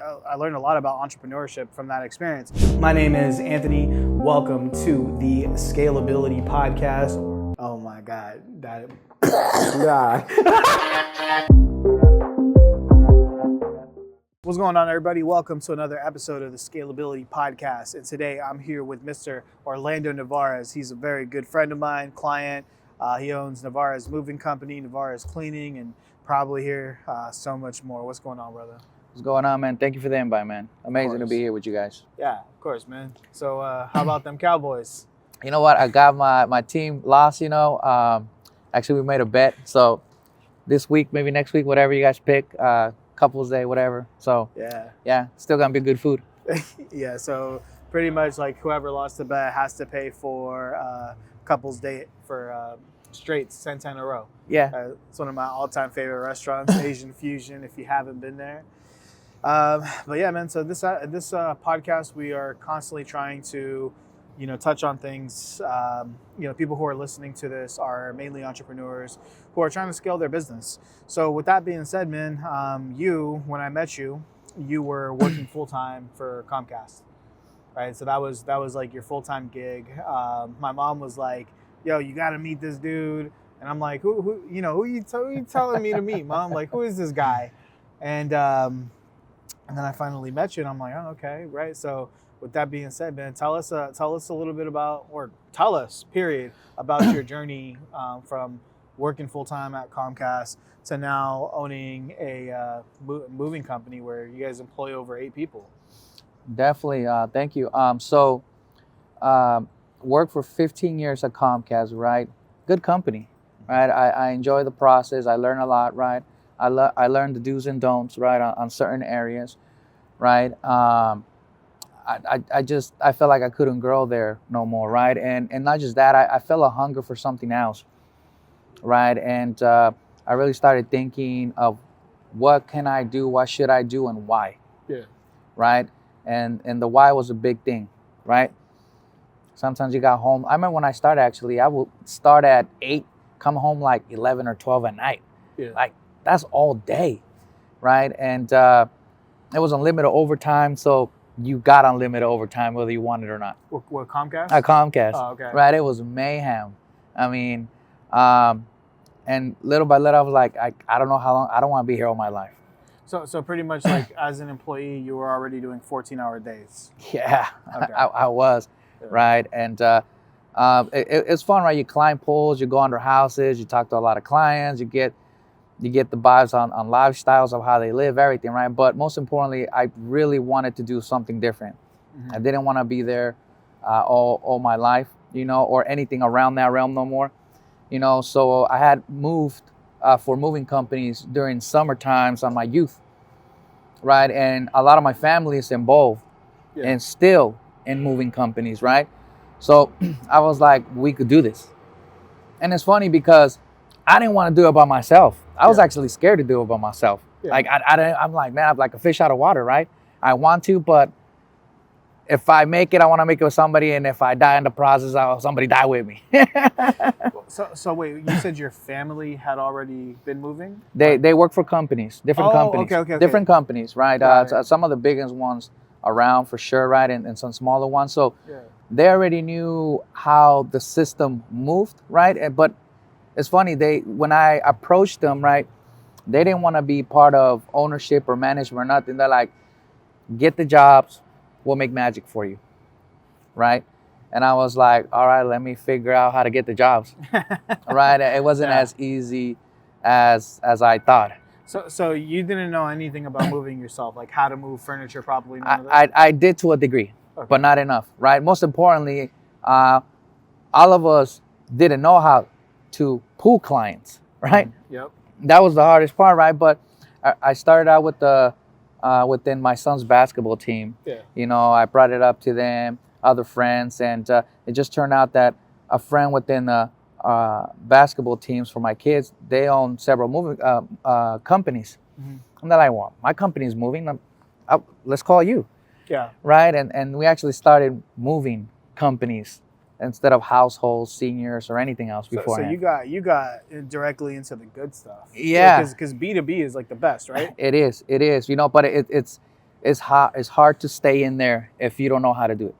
I learned a lot about entrepreneurship from that experience. My name is Anthony. Welcome to the Scalability Podcast. Oh my God, that What's going on, everybody? Welcome to another episode of the Scalability Podcast. And today I'm here with Mr. Orlando Nevarez. He's a very good friend of mine, client. He owns Nevarez Moving Company, Nevarez Cleaning, and probably hear so much more. What's going on, brother? What's going on, man? Thank you for the invite, man. Amazing to be here with you guys. Yeah, of course, man. So how about them Cowboys? You know what? I got my team lost, Actually, we made a bet. So this week, maybe next week, whatever you guys pick, couples day, whatever. So yeah, still gonna be good food. Yeah, so pretty much like whoever lost the bet has to pay for couples day for straight 10 in a row. Yeah. It's one of my all-time favorite restaurants, Asian Fusion, if you haven't been there. But yeah, man, so this podcast, we are constantly trying to, touch on things. People who are listening to this are mainly entrepreneurs who are trying to scale their business. So with that being said, man, when I met you, you were working full-time for Comcast, right? So that was like your full-time gig. My mom was like, yo, you got to meet this dude. And I'm like, who you telling me to meet, Mom? Like, who is this guy? And then I finally met you, and I'm like, oh, okay, right. So with that being said, man, tell us a little bit about, or tell us, period, about your journey from working full time at Comcast to now owning a moving company where you guys employ over 8 people. Definitely. Thank you. Worked for 15 years at Comcast, right? Good company, right? I enjoy the process. I learn a lot, right? I learned the do's and don'ts, right, on certain areas, right? I felt like I couldn't grow there no more, right? And not just that, I felt a hunger for something else, right? And I really started thinking of what can I do, what should I do, and why, right? And the why was a big thing, right? Sometimes you got home. I remember when I started, actually, I would start at 8, come home like 11 or 12 at night. Yeah. Like, that's all day, right? And it was unlimited overtime, so you got unlimited overtime whether you wanted it or not. What, Comcast? At Comcast. Oh, okay. Right, it was mayhem. I mean, and little by little, I was like, I don't know how long, I don't want to be here all my life. So pretty much like as an employee, you were already doing 14-hour days. Yeah, okay. I was. Yeah. Right, and it's fun, right? You climb poles, you go under houses, you talk to a lot of clients, you get the vibes on lifestyles of how they live, everything, right? But most importantly, I really wanted to do something different. Mm-hmm. I didn't want to be there all my life, or anything around that realm no more, So I had moved for moving companies during summer times on my youth, right? And a lot of my family is involved, and still in moving companies, right? So I was like, we could do this. And it's funny because I didn't want to do it by myself. I was actually scared to do it by myself. Yeah. Like I'm like, man, I'm like a fish out of water, right? I want to, but if I make it, I want to make it with somebody, and if I die in the process, somebody die with me. So wait, you said your family had already been moving? They work for companies, different companies. Okay. Different companies, right? Some of the biggest ones around for sure, right? And some smaller ones. So they already knew how the system moved, right? But it's funny, when I approached them, right, they didn't want to be part of ownership or management or nothing. They're like, get the jobs, we'll make magic for you, right? And I was like, all right, let me figure out how to get the jobs, right? It wasn't as easy as I thought. So you didn't know anything about moving yourself, like how to move furniture properly? I did to a degree, but not enough, right? Most importantly, all of us didn't know how to pull clients, right? Yep. That was the hardest part, right? But I started out with within my son's basketball team. Yeah. I brought it up to them, other friends, and it just turned out that a friend within the basketball teams for my kids, they own several moving companies. Mm-hmm. And they're like, well, my company's moving. Let's call you. Yeah. Right? And we actually started moving companies instead of households, seniors, or anything else beforehand. So you got directly into the good stuff. Yeah. Because B2B is like the best, right? It is, but it's it's hard to stay in there if you don't know how to do it.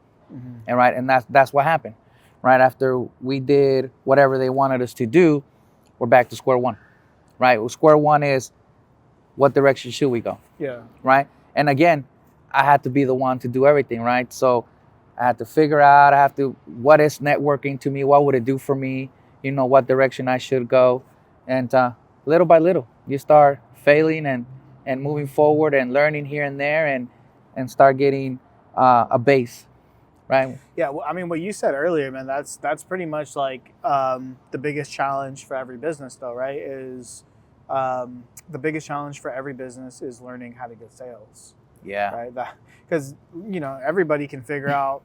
And right, and that's what happened. Right after we did whatever they wanted us to do, we're back to square one. Right, well, square one is what direction should we go? Yeah. Right, and again, I had to be the one to do everything. Right, so I had to figure out. What is networking to me? What would it do for me? You know, what direction I should go, and little by little, you start failing and moving forward and learning here and there and start getting a base. Right. Yeah, well, I mean, what you said earlier, man, that's pretty much like the biggest challenge for every business, though, right? Is the biggest challenge for every business is learning how to get sales. Yeah. Right. Because everybody can figure out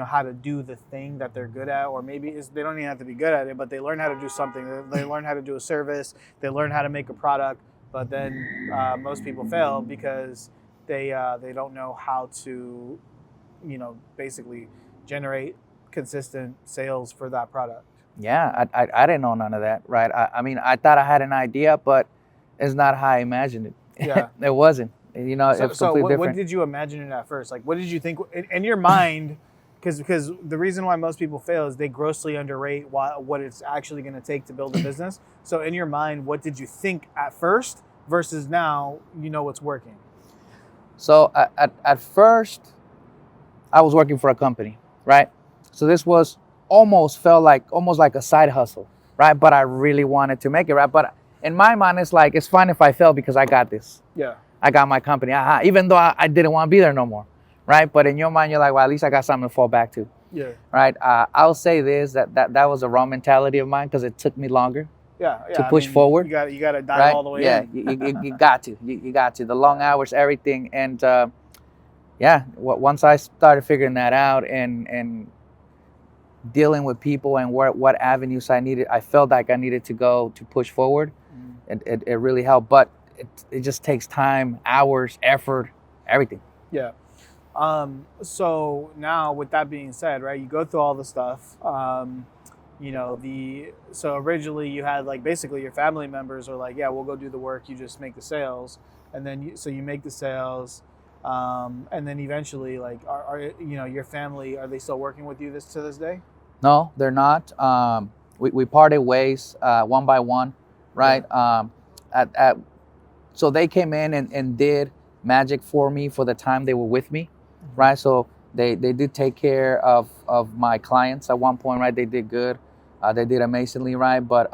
how to do the thing that they're good at, or maybe they don't even have to be good at it, but they learn how to do something. They learn how to do a service. They learn how to make a product. But then most people fail because they don't know how to basically generate consistent sales for that product. Yeah, I didn't know none of that, right? I mean, I thought I had an idea, but it's not how I imagined it. Yeah. It wasn't. It was completely different. What did you imagine it at first? Like, what did you think in your mind? Because the reason why most people fail is they grossly underrate what it's actually going to take to build a business. So in your mind, what did you think at first versus now what's working? So at first, I was working for a company, right? So this was almost like a side hustle, right? But I really wanted to make it, right? But in my mind, it's like, it's fine if I fail because I got this. Yeah. I got my company, even though I didn't want to be there no more, right? But in your mind, you're like, well, at least I got something to fall back to. Yeah. Right? I'll say this, that was a wrong mentality of mine because it took me longer to push forward. You got to dive right? all the way in. Yeah, you got to. You got to. The long hours, everything. And once I started figuring that out and dealing with people and what avenues I felt like I needed to go to push forward, it really helped. But it just takes time, hours, effort, everything. Yeah. So now with that being said, right, you go through all the stuff, so originally you had like basically your family members are like, yeah, we'll go do the work. You just make the sales. And then you make the sales. And then eventually like, are your family, are they still working with you to this day? No, they're not. We parted ways, one by one. Right. Yeah. So they came in and did magic for me for the time they were with me. Right, so they did take care of my clients at one point, right? They did good, they did amazingly, right? But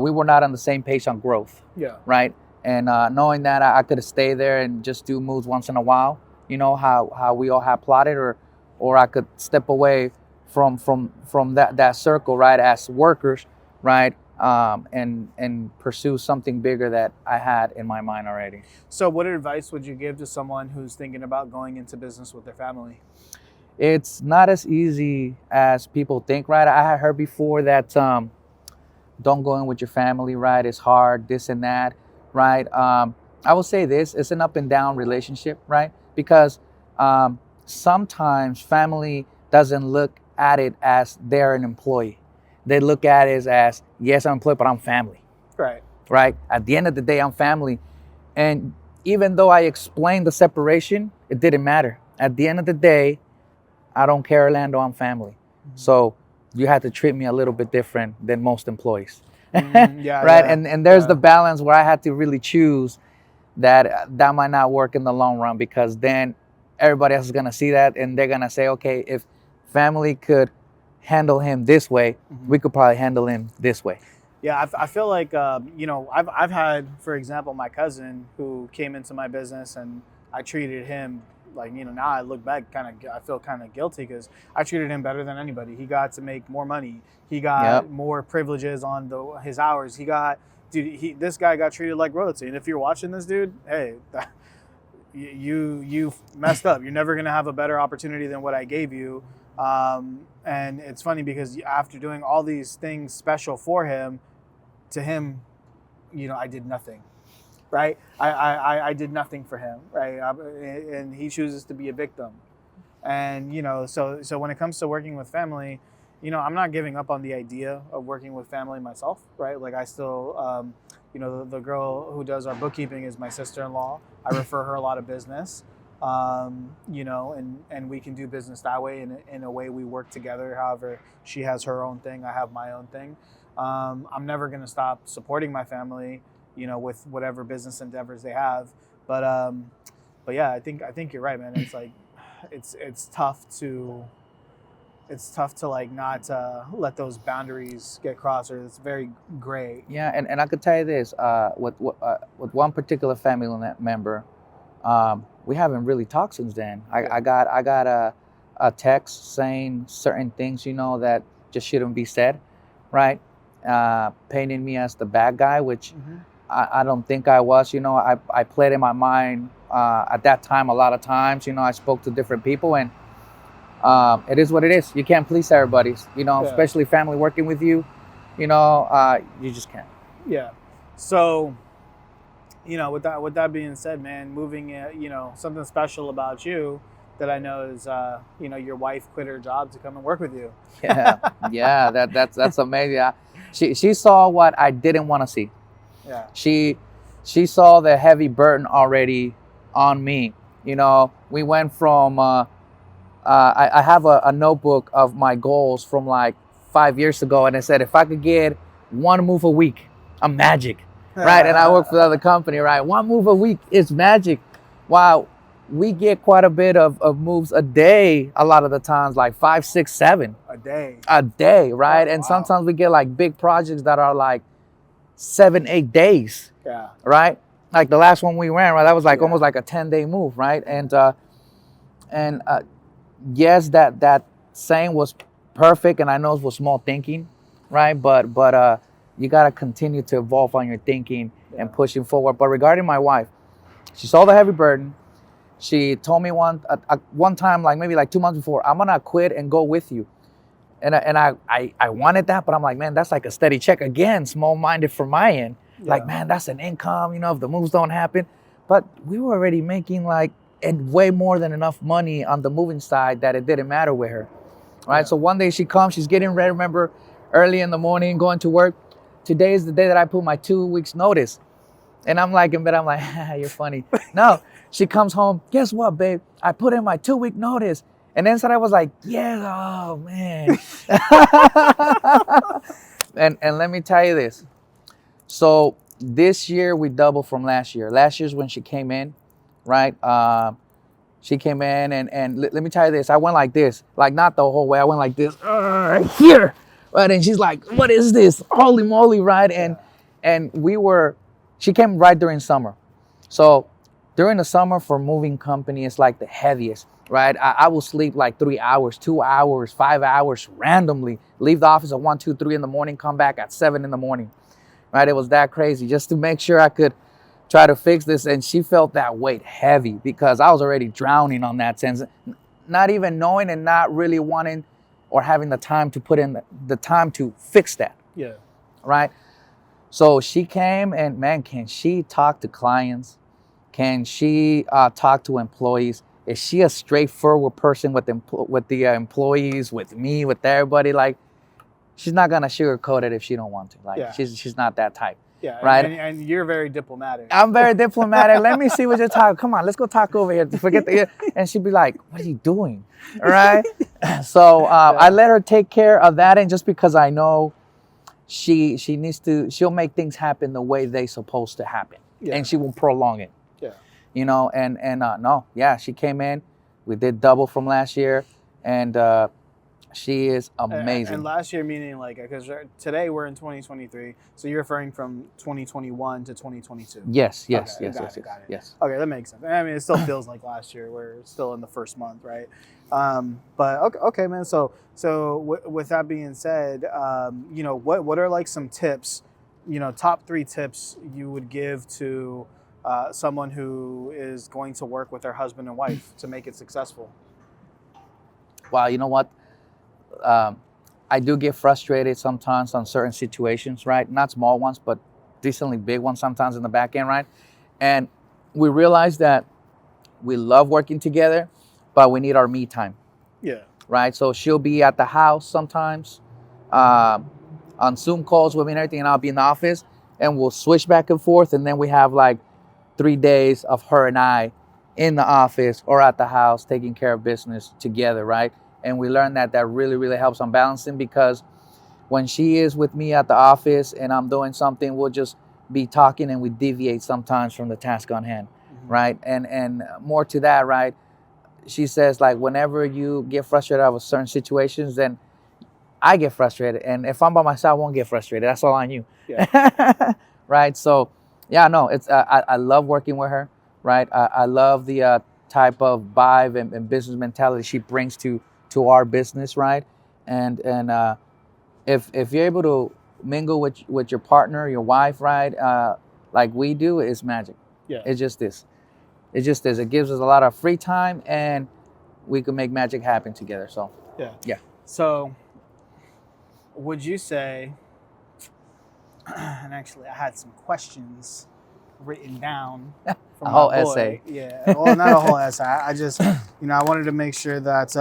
we were not on the same page on growth, right? And knowing that I could have stayed there and just do moves once in a while, how we all have plotted, or I could step away from that circle, right? As workers, right? And pursue something bigger that I had in my mind already. So what advice would you give to someone who's thinking about going into business with their family? It's not as easy as people think, right? I had heard before that don't go in with your family, right? It's hard, this and that, right? I will say this, it's an up and down relationship, right? Because sometimes family doesn't look at it as they're an employee. They look at it as, yes, I'm employed, but I'm family. Right. Right? At the end of the day, I'm family. And even though I explained the separation, it didn't matter. At the end of the day, I don't care, Orlando, I'm family. So you had to treat me a little bit different than most employees. Right? Yeah. And there's the balance where I had to really choose that might not work in the long run, because then everybody else is going to see that and they're going to say, okay, if family could handle him this way, we could probably handle him this way. Yeah, I feel like, I've had, for example, my cousin who came into my business and I treated him like, now I look back, I feel kind of guilty because I treated him better than anybody. He got to make more money. He got more privileges on his hours. This guy got treated like royalty. And if you're watching this, dude, hey, you messed up. You're never going to have a better opportunity than what I gave you. And it's funny because after doing all these things special for him, to him, I did nothing, right? I did nothing for him, right? And he chooses to be a victim. And, so when it comes to working with family, I'm not giving up on the idea of working with family myself, right? Like I still, the girl who does our bookkeeping is my sister-in-law. I refer her a lot of business, you know, and we can do business that way. In a way, we work together. However, she has her own thing, I have my own thing. I'm never going to stop supporting my family, you know, with whatever business endeavors they have. But yeah, I think you're right, man. It's like, it's tough to like not let those boundaries get crossed, or it's very gray. Yeah, and I could tell you this, with one particular family member, we haven't really talked since then. I got a text saying certain things, you know, that just shouldn't be said, right? Painting me as the bad guy, which I don't think I was. You know, I played in my mind at that time a lot of times. You know, I spoke to different people, and it is what it is. You can't please everybody, you know, especially family working with you. You know, you just can't. Yeah. So, you know, with that being said, man, moving, you know, something special about you that I know is, you know, your wife quit her job to come and work with you. Yeah, that's amazing. She saw what I didn't want to see. Yeah. She saw the heavy burden already on me. You know, we went from I have a notebook of my goals from like 5 years ago, and it said if I could get one move a week, I'm magic, right? And I work for the other company, right? One move a week is magic. Wow, we get quite a bit of moves a day. A lot of the times, like 5, 6, 7 a day, right? Oh, and wow. Sometimes we get like big projects that are like 7, 8 days. Yeah. Right. Like the last one we ran, right? That was like almost like a 10-day move, right? And yes, that saying was perfect, and I know it was small thinking, right? But you gotta continue to evolve on your thinking and pushing forward. But regarding my wife, she saw the heavy burden. She told me one time, like maybe like 2 months before, I'm gonna quit and go with you. And I wanted that, but I'm like, man, that's like a steady check. Again, small-minded from my end. Yeah. Like, man, that's an income, you know, if the moves don't happen. But we were already making like way more than enough money on the moving side that it didn't matter with her, right? Yeah. So one day she comes, she's getting ready, remember, early in the morning, going to work. Today is the day that I put my 2 weeks notice. And I'm like, in bed, I'm like, you're funny. No, she comes home, guess what, babe? I put in my 2-week notice. And inside I was like, yeah, oh man. and let me tell you this. So this year we doubled from last year. Last year's when she came in, right? She came in and let me tell you this. I went like this, like not the whole way. I went like this, here, right? And she's like, what is this? Holy moly, right? And she came right during summer. So during the summer for moving company, it's like the heaviest, right? I will sleep like 3 hours, 2 hours, 5 hours randomly. Leave the office at 1, 2, 3 in the morning, come back at 7 in the morning, right? It was that crazy just to make sure I could try to fix this. And she felt that weight heavy because I was already drowning on that sense, not even knowing and not really wanting or having the time to put in the time to fix that. Yeah. Right. So she came and man, can she talk to clients? Can she talk to employees? Is she a straightforward person with the employees, with me, with everybody? Like, she's not gonna sugarcoat it if she don't want to. Like, she's not that type. Yeah, right. And you're very diplomatic. I'm very diplomatic. Let me see what you're talking. Come on, let's go talk over here. Forget the. And she'd be like, "What are you doing?" All right. So I let her take care of that, and just because I know she needs to, she'll make things happen the way they're supposed to happen, and she will prolong it. Yeah. You know, and no, yeah, she came in. We did double from last year, and she is amazing. And last year meaning like, because today we're in 2023, so you're referring from 2021 to 2022. Yes. Got it. Okay, that makes sense. I mean, it still feels like last year. We're still in the first month, right? But okay, man. So with that being said, you know, what are like some tips, you know, top 3 tips you would give to someone who is going to work with their husband and wife to make it successful? Wow, you know what? I do get frustrated sometimes on certain situations, right? Not small ones, but decently big ones sometimes in the back end, right? And we realize that we love working together, but we need our me time. Yeah. Right? So she'll be at the house sometimes on Zoom calls with me and everything, and I'll be in the office, and we'll switch back and forth, and then we have like 3 days of her and I in the office or at the house taking care of business together, right? And we learned that really, really helps on balancing, because when she is with me at the office and I'm doing something, we'll just be talking and we deviate sometimes from the task on hand, right? And more to that, right? She says, like, whenever you get frustrated over certain situations, then I get frustrated. And if I'm by myself, I won't get frustrated. That's all on you. Yeah. Right? So, yeah, no, it's I love working with her, right? I love the type of vibe and business mentality she brings to our business, right? And if you're able to mingle with your partner, your wife, right, like we do, it's magic. Yeah. It's just this. It just is. It gives us a lot of free time, and we can make magic happen together. So yeah. So would you say, and actually I had some questions written down from A whole my boy. essay. Yeah. Well, not a whole essay. I just, I wanted to make sure that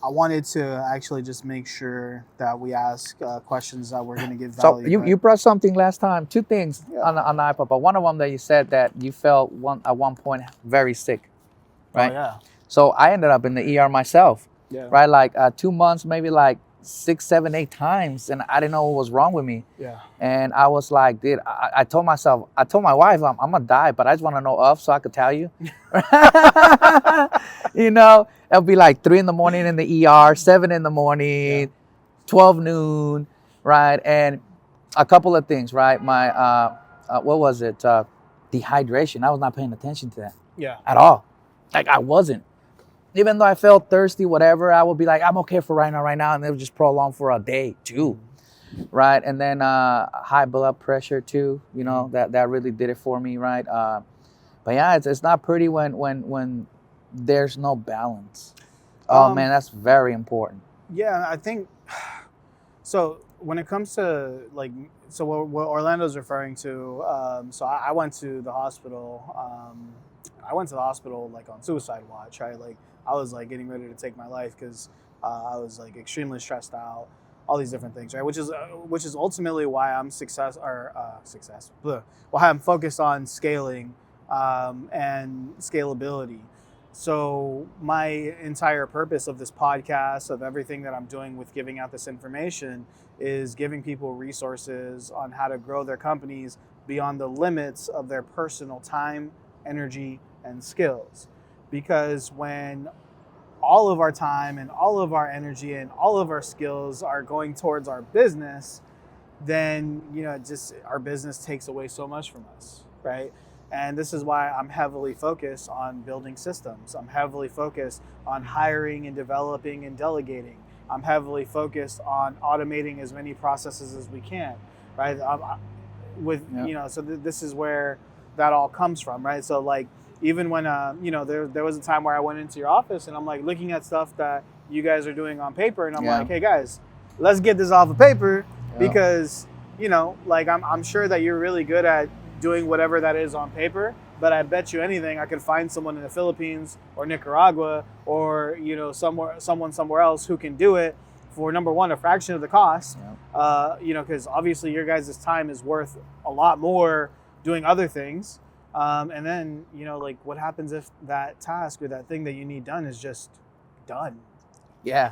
I wanted to actually just make sure that we ask questions that we're going to give value. So you brought something last time, 2 things on the iPod, but one of them that you said that you felt at one point very sick, right? Oh, yeah. So I ended up in the ER myself, right? Like 2 months, maybe like 6, 7, 8 times, and I didn't know what was wrong with me. Yeah. And I was like, dude, I told my wife, I'm gonna die, but I just want to know so I could tell you. It'll be like 3 in the morning in the ER, 7 in the morning, 12 noon, right? And a couple of things, right? My what was it? Dehydration. I was not paying attention to that. Yeah. At all. Like, I wasn't. Even though I felt thirsty, whatever, I would be like, I'm okay for right now, and it would just prolong for a day, 2, right? And then high blood pressure too. That really did it for me, right? But yeah, it's not pretty when there's no balance. Oh man, that's very important. Yeah, I think so. When it comes to what Orlando's referring to, so I went to the hospital. I went to the hospital like on suicide watch, right? Like I was like getting ready to take my life because I was like extremely stressed out, all these different things, right? Which is ultimately why I'm why I'm focused on scaling and scalability. So my entire purpose of this podcast, of everything that I'm doing with giving out this information, is giving people resources on how to grow their companies beyond the limits of their personal time, energy, and skills. Because when all of our time and all of our energy and all of our skills are going towards our business, then just our business takes away so much from us, right? And this is why I'm heavily focused on building systems. I'm heavily focused on hiring and developing and delegating. I'm heavily focused on automating as many processes as we can, right? So this is where that all comes from, right? So like, even when, there was a time where I went into your office and I'm like looking at stuff that you guys are doing on paper, and I'm like, hey guys, let's get this off of paper because, I'm sure that you're really good at doing whatever that is on paper, but I bet you anything I could find someone in the Philippines or Nicaragua or someone somewhere else who can do it for, number one, a fraction of the cost, because obviously your guys' time is worth a lot more doing other things, and then what happens if that task or that thing that you need done is just done? Yeah.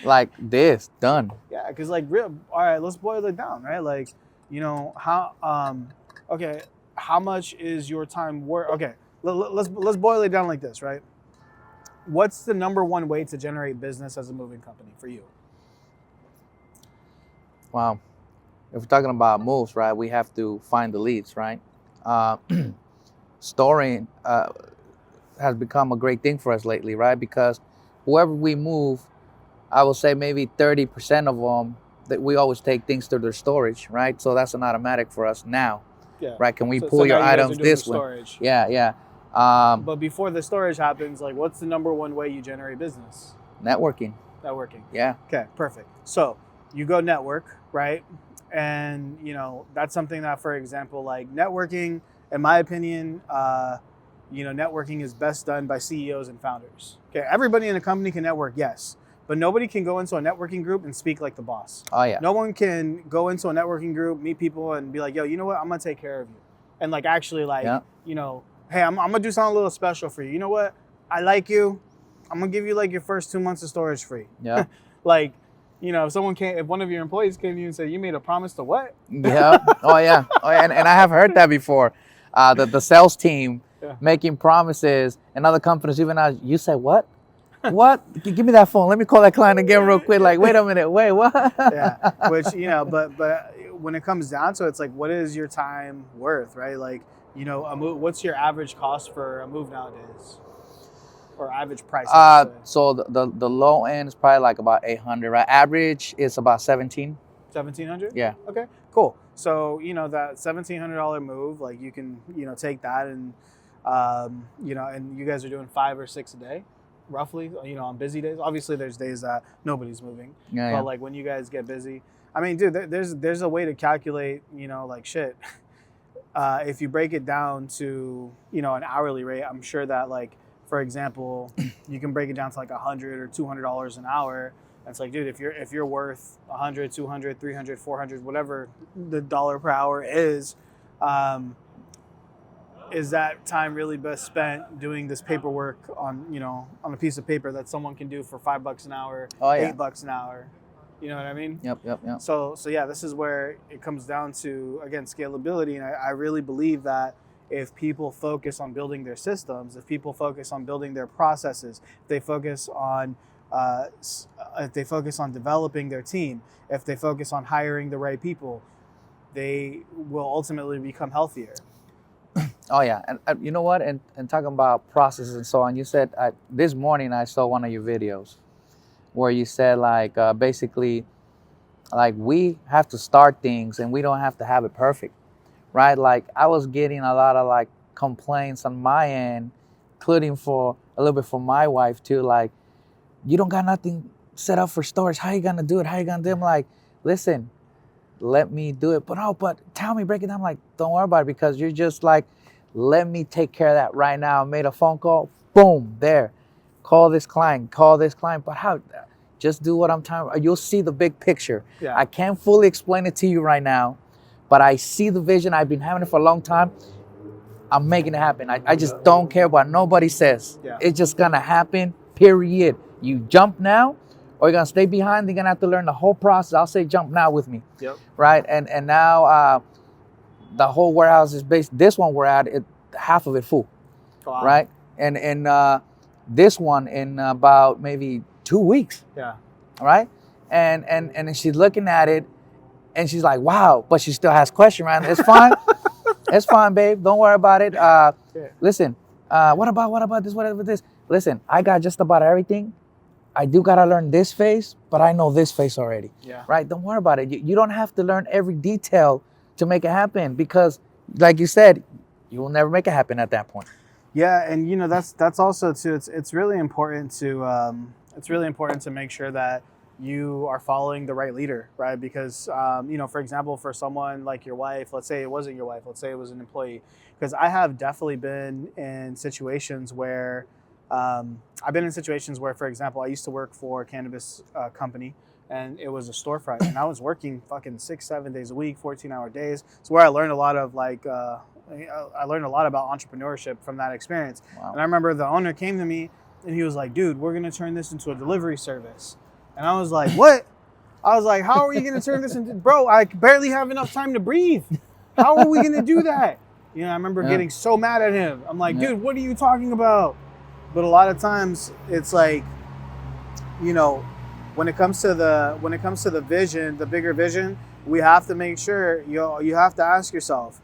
Like this, done. Yeah, because all right, let's boil it down, right? Like, how much is your time worth? Okay, let's boil it down like this, right? What's the number one way to generate business as a moving company for you? Wow. If we're talking about moves, right, we have to find the leads, right? Storing has become a great thing for us lately, right? Because whoever we move, I will say maybe 30% of them, that we always take things to their storage, right? So that's an automatic for us now, right? Can we pull your items this way? Yeah. But before the storage happens, what's the number one way you generate business? Networking. Yeah. Okay, perfect. So you go network, right? And that's something that, for example, like networking, in my opinion, networking is best done by CEOs and founders. Okay, everybody in a company can network, yes. But nobody can go into a networking group and speak like the boss. Oh, yeah. No one can go into a networking group, meet people, and be like, yo, you know what? I'm going to take care of you. and like actually like, Yeah. you know, hey, I'm gonna do something a little special for you. You know what? I like you. I'm gonna give you like your first 2 months of storage free. Yeah. Like, you know, if one of your employees came to you and said, you made a promise to what? Yeah. Oh yeah. Oh yeah. And I have heard that before. The sales team Yeah. making promises, and other companies even now. You say what? What? Give me that phone. Let me call that client again real quick. Like, wait a minute. Wait, what? Yeah. Which, you know, but when it comes down to it, it's like, what is your time worth, right? Like, you know, what's your average cost for a move nowadays? Or average price? So the low end is probably like about 800, right? Average is about 17. 1,700? Yeah. Okay, cool. So, you know, that $1,700 move, like you can, you know, take that and, you know, and you guys are doing 5 or 6 a day, roughly, you know, on busy days. Obviously, there's days that nobody's moving. Yeah. But Yeah. like when you guys get busy, I mean, dude, there's a way to calculate, you know, like shit. If you break it down to, you know, an hourly rate, I'm sure that like, for example, you can break it down to like $100 or $200 an hour. It's like, dude, if you're worth 100, 200, 300, 400, whatever the dollar per hour is that time really best spent doing this paperwork on, you know, on a piece of paper that someone can do for $5 an hour, Oh, yeah. $8 an hour? You know what I mean? Yep. So yeah, this is where it comes down to, again, scalability. And I really believe that if people focus on building their systems, if people focus on building their processes, if they focus on developing their team, if they focus on hiring the right people, they will ultimately become healthier. Oh yeah, and you know what? And talking about processes and so on, you said this morning I saw one of your videos where you said like basically like we have to start things and we don't have to have it perfect, right? Like I was getting a lot of like complaints on my end, including for a little bit from my wife too, like you don't got nothing set up for storage. How you gonna do it? How you gonna do it? I'm like, listen, let me do it. But tell me, break it down. I'm like, don't worry about it because you're just like, let me take care of that right now. I made a phone call, boom, there. Call this client. But how? Just do what I'm telling you. You'll see the big picture. Yeah. I can't fully explain it to you right now, but I see the vision. I've been having it for a long time. I'm making it happen. I just don't care what nobody says. Yeah. It's just gonna happen, period. You jump now, or you're gonna stay behind. You're gonna have to learn the whole process. I'll say jump now with me. Yep. Right? And now the whole warehouse is based, this one we're at, half of it full. Wow. Right? And this one in about maybe 2 weeks. Yeah. Right? And then she's looking at it and she's like, wow, but she still has questions, right? It's fine. It's fine, babe. Don't worry about it. Listen, what about this? What about this? Listen, I got just about everything. I do gotta learn this phase, but I know this phase already. Yeah. Right? Don't worry about it. You don't have to learn every detail to make it happen because, like you said, you will never make it happen at that point. Yeah, and you know that's also too. It's really important to make sure that you are following the right leader, right? Because you know, for example, for someone like your wife, let's say it wasn't your wife, let's say it was an employee, because I have definitely been in situations where for example, I used to work for a cannabis company, and it was a storefront, and I was working fucking 6-7 days a week, 14-hour days. It's where I learned a lot of I learned a lot about entrepreneurship from that experience. Wow. And I remember the owner came to me and he was like, dude, we're going to turn this into a delivery service. And I was like, what? I was like, how are you going to turn this into, bro, I barely have enough time to breathe. How are we going to do that? You know, I remember getting so mad at him. I'm like, dude, what are you talking about? But a lot of times it's like, you know, when it comes to the vision, the bigger vision, we have to make sure you have to ask yourself,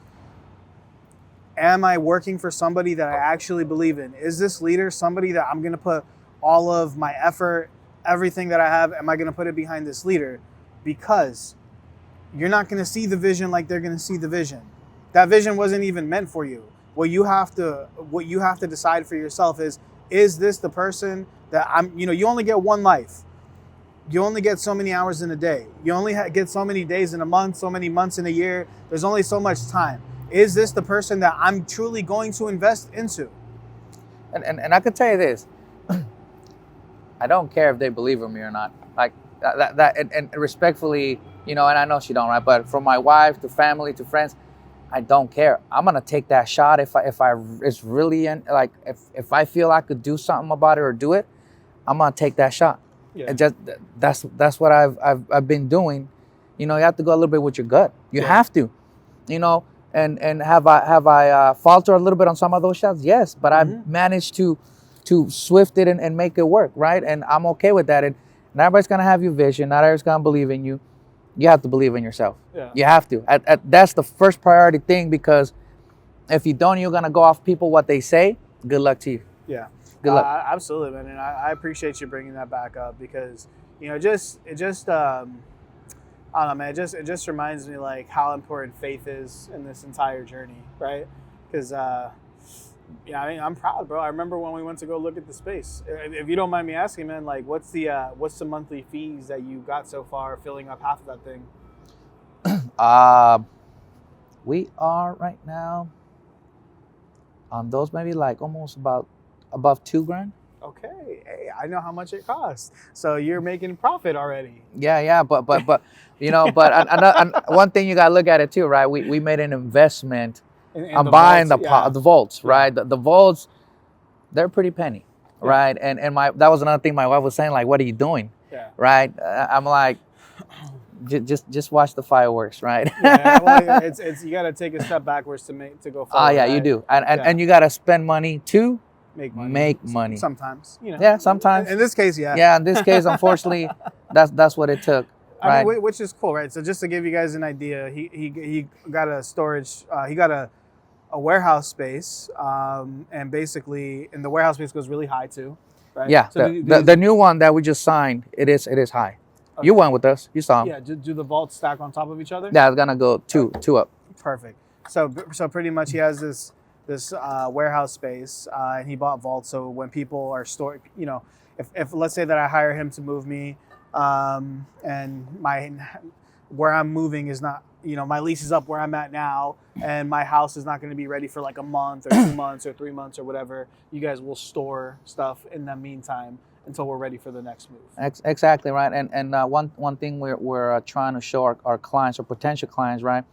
am I working for somebody that I actually believe in? Is this leader somebody that I'm going to put all of my effort, everything that I have, am I going to put it behind this leader? Because you're not going to see the vision like they're going to see the vision. That vision wasn't even meant for you. What you have to decide for yourself is this the person that you only get one life. You only get so many hours in a day. You only get so many days in a month, so many months in a year. There's only so much time. Is this the person that I'm truly going to invest into? And I could tell you this, I don't care if they believe in me or not. Like that and respectfully, you know, and I know she don't, right? But from my wife to family to friends, I don't care. I'm gonna take that shot if I it's really like if I feel I could do something about it or do it, I'm gonna take that shot. Yeah. And just that's what I've been doing. You know, you have to go a little bit with your gut. You have to, you know. And have I faltered a little bit on some of those shots? Yes, but I've managed to swift it and make it work, right? And I'm okay with that. And not everybody's gonna have your vision. Not everybody's gonna believe in you. You have to believe in yourself. Yeah. You have to. That's the first priority thing, because if you don't, you're gonna go off people what they say. Good luck to you. Yeah. Good luck. Absolutely, man. And I appreciate you bringing that back up, because, you know, it just I don't know, man. It just reminds me like how important faith is in this entire journey, right? Because yeah, I mean, I'm proud, bro. I remember when we went to go look at the space. If you don't mind me asking, man, like, what's the monthly fees that you got so far filling up half of that thing? We are right now on those maybe like almost about above $2,000. Okay, hey, I know how much it costs, so you're making profit already. Yeah, but you know, but one thing you gotta look at it too, right? We made an investment. I'm buying vaults, the vaults, right? The vaults, they're pretty penny, right? And that was another thing my wife was saying, like, what are you doing? Yeah. Right? I'm like, just watch the fireworks, right? Yeah, well, it's you got to take a step backwards to go forward. Oh yeah, right? you do, and you got to spend money to make money. Sometimes, you know. Yeah, sometimes. In this case, yeah. Yeah, in this case, unfortunately, that's what it took. Right? I mean, which is cool, right? So just to give you guys an idea, he got a storage, he got a warehouse space, and basically, and the warehouse space goes really high too, right? Yeah, so the new one that we just signed, it is high. Okay. You went with us, you saw them. Yeah, do the vaults stack on top of each other? Yeah, it's gonna go two up. Perfect. So pretty much he has this warehouse space, and he bought vaults. So when people are storing, you know, if let's say that I hire him to move me, and where I'm moving is not, you know, my lease is up where I'm at now, and my house is not going to be ready for like a month or 2 months or 3 months or whatever. You guys will store stuff in the meantime until we're ready for the next move. Exactly right. And one thing we're trying to show our clients or potential clients, right?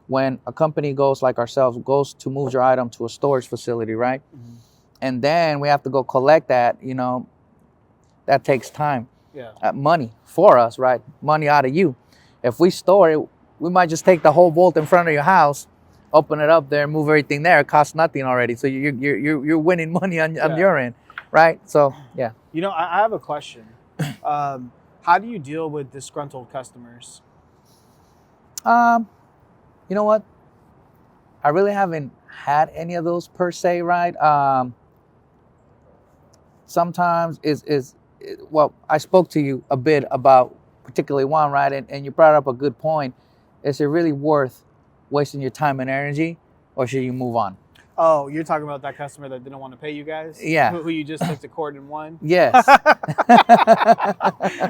When a company goes like ourselves goes to move your item to a storage facility, right? Mm-hmm. And then we have to go collect that, you know, that takes time. Yeah. Money for us, right? Money out of you. If we store it, we might just take the whole vault in front of your house, open it up there, move everything there. It costs nothing already. So you're winning money on your end, right? So yeah. You know, I have a question. How do you deal with disgruntled customers? You know what? I really haven't had any of those per se, right? Sometimes well, I spoke to you a bit about particularly one, right? And you brought up a good point. Is it really worth wasting your time and energy, or should you move on? Oh, you're talking about that customer that didn't want to pay you guys? Yeah. Who you just took to court and won? Yes.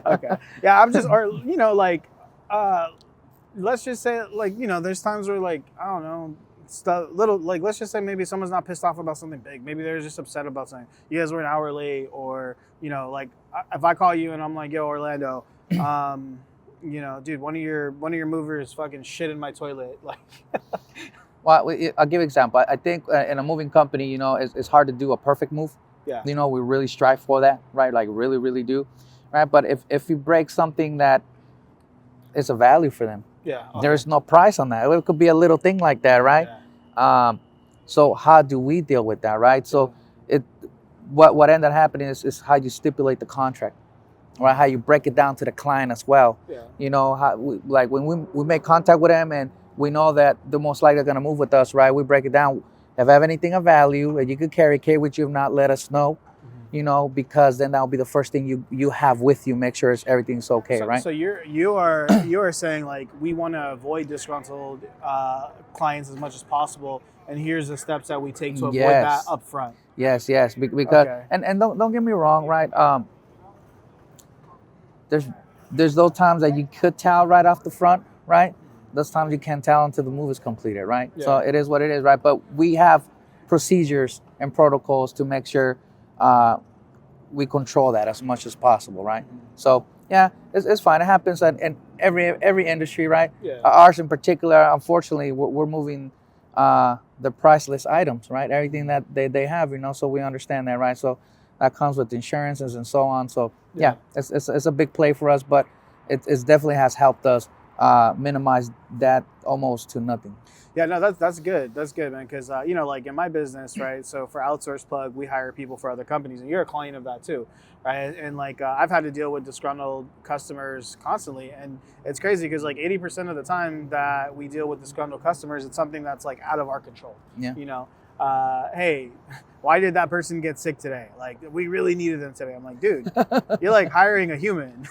Okay. Yeah, I'm just, or, you know, like, let's just say, like, you know, there's times where, like, I don't know, stuff, little, like, let's just say maybe someone's not pissed off about something big. Maybe they're just upset about something. You guys were an hour late, or, you know, like, if I call you and I'm like, yo, Orlando, you know, dude, one of your movers fucking shit in my toilet. Like, well, I'll give you an example. I think in a moving company, you know, it's hard to do a perfect move. Yeah. You know, we really strive for that, right? Like really, really do, right? But if you break something that is a value for them, yeah, okay. There's no price on that. It could be a little thing like that, right? Yeah. So how do we deal with that, right? So what ended up happening is how you stipulate the contract. Right, how you break it down to the client as well. Yeah. You know, how like when we make contact with them and we know that they're most likely going to move with us, right? We break it down. If I have anything of value that you could carry with you, if not, let us know. Mm-hmm. You know, because then that'll be the first thing you have with you. Make sure everything's okay, right? So you are saying, like, we want to avoid disgruntled clients as much as possible, and here's the steps that we take to avoid that up front. Yes, because okay. and don't get me wrong, right? There's those times that you could tell right off the front, right? Those times you can't tell until the move is completed, right? Yeah. So it is what it is, right? But we have procedures and protocols to make sure we control that as much as possible, right? Mm-hmm. So yeah, it's fine. It happens in every industry, right? Yeah. Ours in particular, unfortunately, we're moving the priceless items, right? Everything that they have, so we understand that, right? So that comes with insurances and so on. So yeah, it's a big play for us, but it's definitely has helped us minimize that almost to nothing. Yeah, no, that's good. That's good, man. Because like in my business, right? So for Outsource Plug, we hire people for other companies, and you're a client of that too, right? And like I've had to deal with disgruntled customers constantly, and it's crazy because like 80% of the time that we deal with disgruntled customers, it's something that's like out of our control. Yeah. Hey, why did that person get sick today? Like we really needed them today. I'm like, dude, you're like hiring a human.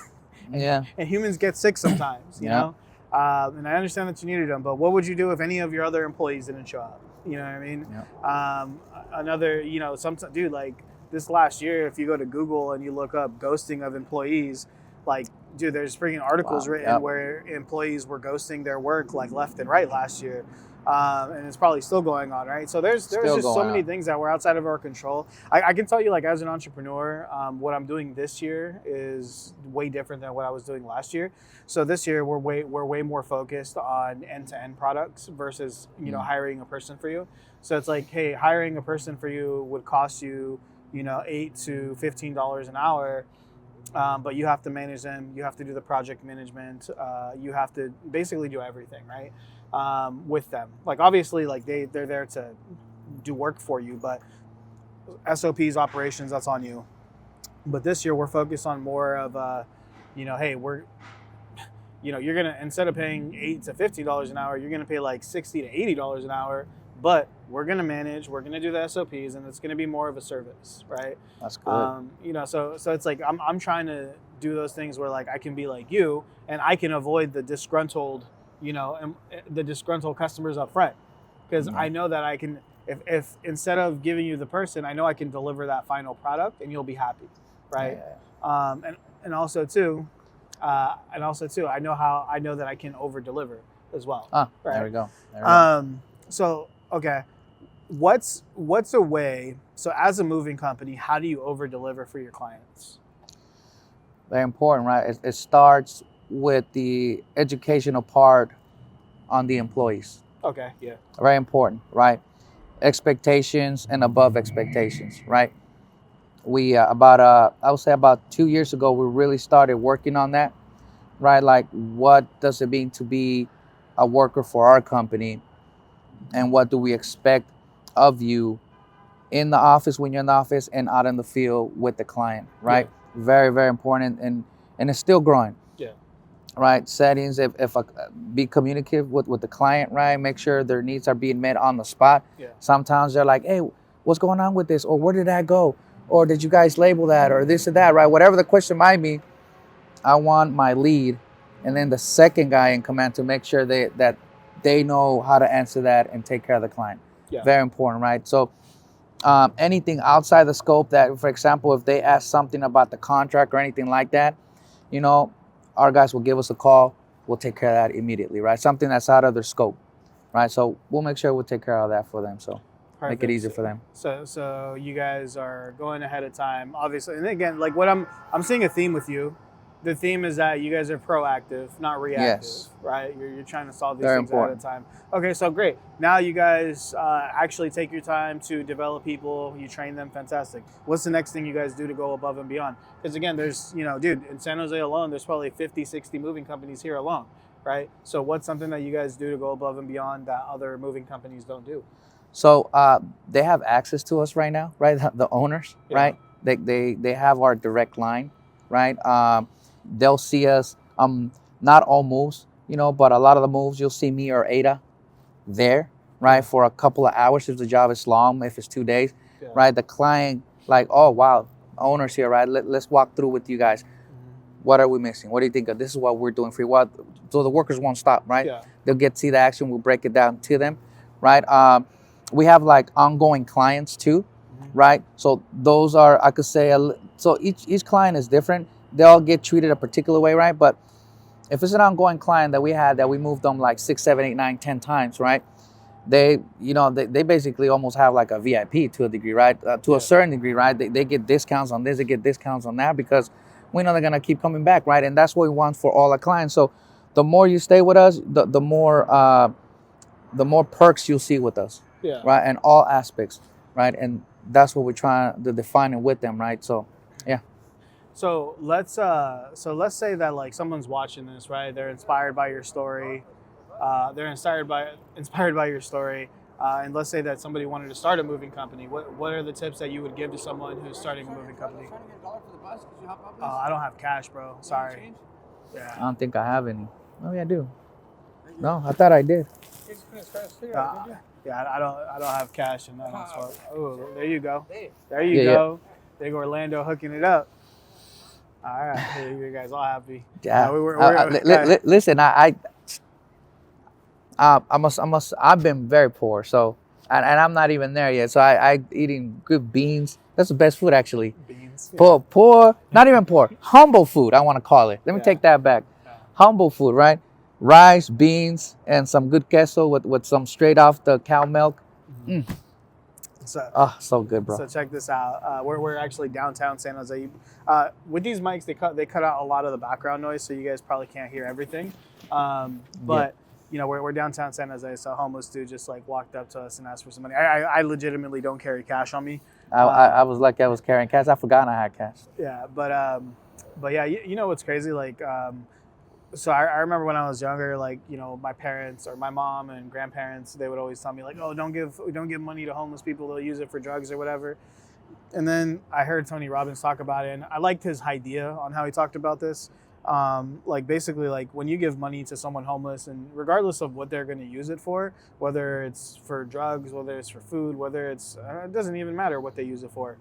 Yeah. And humans get sick sometimes, you know? And I understand that you needed them, but what would you do if any of your other employees didn't show up? You know what I mean? Dude, like this last year, if you go to Google and you look up ghosting of employees, like, dude, there's freaking articles written where employees were ghosting their work like left and right last year. And it's probably still going on, right? So there's just so many things that were outside of our control. I can tell you, like, as an entrepreneur, what I'm doing this year is way different than what I was doing last year. So this year we're way more focused on end-to-end products versus hiring a person for you. So it's like, hey, hiring a person for you would cost you $8 to $15 an hour. But you have to manage them. You have to do the project management. You have to basically do everything, right? With them. Like obviously, like they're there to do work for you, but SOPs, operations, that's on you. But this year we're focused on more of hey, you're gonna, instead of paying $8 to $50 an hour, you're gonna pay like $60 to $80 an hour. But we're gonna manage. We're gonna do the SOPs, and it's gonna be more of a service, right? That's good. So it's like I'm trying to do those things where like I can be like you, and I can avoid the disgruntled customers up front, because I know that I can, if instead of giving you the person, I know I can deliver that final product and you'll be happy, right? And also too, I know that I can over deliver as well. Right? There we go. So okay, what's a way? So as a moving company, how do you over deliver for your clients? Very important, right? It starts with the educational part on the employees. Okay, yeah. Very important, right? Expectations and above expectations, right? We I would say about 2 years ago, we really started working on that, right? Like, what does it mean to be a worker for our company, and what do we expect of you in the office, when you're in the office, and out in the field with the client, right? Yeah. Very, very important, and it's still growing. Yeah. Right, settings, be communicative with the client, right? Make sure their needs are being met on the spot. Yeah. Sometimes they're like, hey, what's going on with this? Or where did that go? Or did you guys label that? Or this or that, right? Whatever the question might be, I want my lead and then the second guy in command to make sure that they know how to answer that and take care of the client. Yeah. Very important, right? So anything outside the scope that, for example, if they ask something about the contract or anything like that, our guys will give us a call. We'll take care of that immediately, right? Something that's out of their scope, right? So we'll make sure we'll take care of that for them. So Perfect. Make it easier for them. So you guys are going ahead of time, obviously. And again, like what I'm seeing a theme with you. The theme is that you guys are proactive, not reactive, right? You're trying to solve these things ahead of time. Okay, so great. Now you guys actually take your time to develop people. You train them, fantastic. What's the next thing you guys do to go above and beyond? Because again, there's, dude, in San Jose alone, there's probably 50, 60 moving companies here alone, right? So what's something that you guys do to go above and beyond that other moving companies don't do? So they have access to us right now, right? The owners, right? They have our direct line, right? They'll see us, not all moves, but a lot of the moves, you'll see me or Ada there, right? For a couple of hours if the job is long, if it's 2 days, right? The client, like, oh, wow, owner's here, right? Let's walk through with you guys. Mm-hmm. What are we missing? What do you think of? This is what we're doing for you. So the workers won't stop, right? Yeah. They'll get to see the action. We'll break it down to them, right? We have like ongoing clients too, right? So those are, I could say, so each client is different. They all get treated a particular way, right? But if it's an ongoing client that we moved them like 6, 7, 8, 9, 10 times, right? They basically almost have like a VIP to a degree, right? To a certain degree, right? They get discounts on this, they get discounts on that, because we know they're gonna keep coming back, right? And that's what we want for all our clients. So the more you stay with us, the more the more perks you'll see with us, Yeah. right? In all aspects, right? And that's what we're trying to define it with them, right? So, yeah. So let's say that like someone's watching this, right? They're inspired by your story. They're inspired by your story. And let's say that somebody wanted to start a moving company. What are the tips that you would give to someone who's starting a moving company? I don't have cash, bro. Sorry. I Yeah. don't think I have any. Oh, yeah, I do. No, I thought I did. Yeah, I don't have cash and that. Oh, there you go. There Yeah, you yeah. go. Big Orlando hooking it up. All right, you guys all happy. Yeah. We're Listen, I've been very poor, so, and I'm not even there yet. So I eating good beans. That's the best food, actually. beans. Poor, not even poor, humble food, I want to call it. Let me Yeah. take that back. Yeah. Humble food, right? Rice, beans, and some good queso with some straight off the cow milk. So good, bro. So check this out. We're actually downtown San Jose. With these mics, they cut out a lot of the background noise, so you guys probably can't hear everything. But you know, we're downtown San Jose, so a homeless dude just like walked up to us and asked for some money. I legitimately don't carry cash on me. I was lucky I was carrying cash. I forgot I had cash. Yeah, but yeah, you know what's crazy? Like, so I remember when I was younger, like, you know, my parents or my mom and grandparents, they would always tell me like, oh, don't give money to homeless people. They'll use it for drugs or whatever. And then I heard Tony Robbins talk about it, and I liked his idea on how he talked about this. Like basically, like when you give money to someone homeless, and regardless of what they're going to use it for, whether it's for drugs, whether it's for food, whether it's it doesn't even matter what they use it for.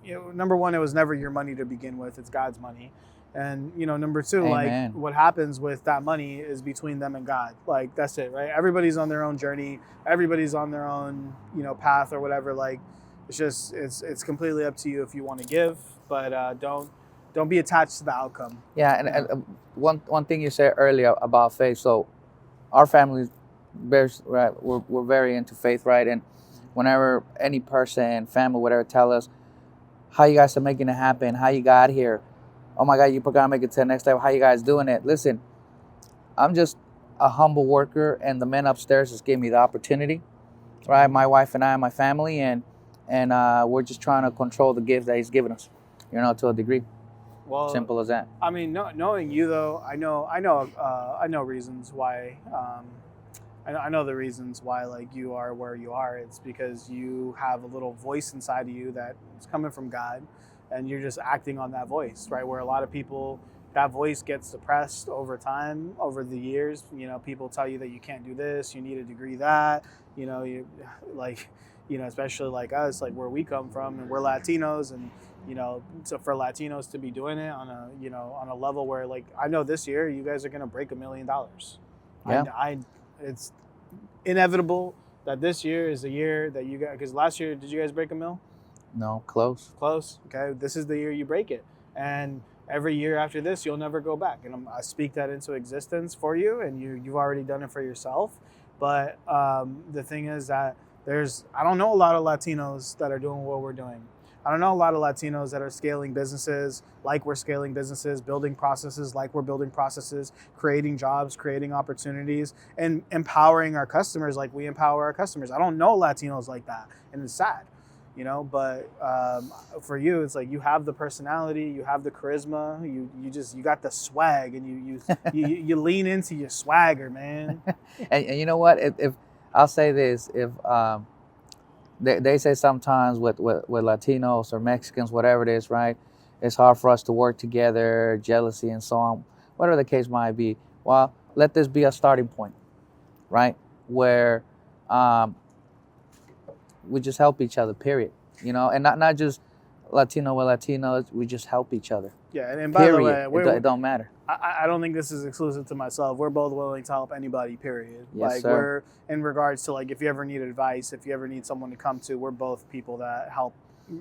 You know, number one, it was never your money to begin with; it's God's money. And you know, number two, Amen. like what happens with that money is between them and God. Like that's it, right? Everybody's on their own journey. Everybody's on their own, you know, path or whatever. Like it's just it's completely up to you if you want to give, but don't be attached to the outcome. Yeah, and one thing you said earlier about faith. So, our family, we're very into faith, right? And whenever any person, family, whatever, tell us how you guys are making it happen, how you got here, oh my God, you're gonna make it to the next level. How you guys doing it? Listen, I'm just a humble worker, and the men upstairs just gave me the opportunity, right? My wife and I, my family, and we're just trying to control the gift that He's given us, you know, to a degree. Well, simple as that. I mean, knowing you though, I know reasons why. I know the reasons why like you are where you are. It's because you have a little voice inside of you that is coming from God, and you're just acting on that voice, right? Where a lot of people, that voice gets suppressed over time, over the years. You know, people tell you that you can't do this, you need a degree that, you know, especially like us, like where we come from, and we're Latinos, and you know, so for Latinos to be doing it on a level where like I know this year you guys are gonna break $1 million. Yeah. It's inevitable that this year is the year that you guys, because last year did you guys break $1 million? No, close. Okay, this is the year you break it, and every year after this you'll never go back. And I speak that into existence for you, and you've already done it for yourself. But the thing is that I don't know a lot of Latinos that are doing what we're doing. I don't know a lot of Latinos that are scaling businesses like we're scaling businesses, building processes like we're building processes, creating jobs, creating opportunities, and empowering our customers like we empower our customers. I don't know Latinos like that, and it's sad, you know. But for you, it's like you have the personality, you have the charisma, you got the swag, and you lean into your swagger, man. And you know what? If I'll say this, if they say sometimes with Latinos or Mexicans, whatever it is, right? It's hard for us to work together, jealousy and so on, whatever the case might be. Well, let this be a starting point, right? Where we just help each other, period. You know, and not just Latino with Latinos, we just help each other. Yeah, and by the way, it don't matter. I don't think this is exclusive to myself. We're both willing to help anybody, period. Yes, like sir. We're in regards to like if you ever need advice, if you ever need someone to come to, we're both people that help.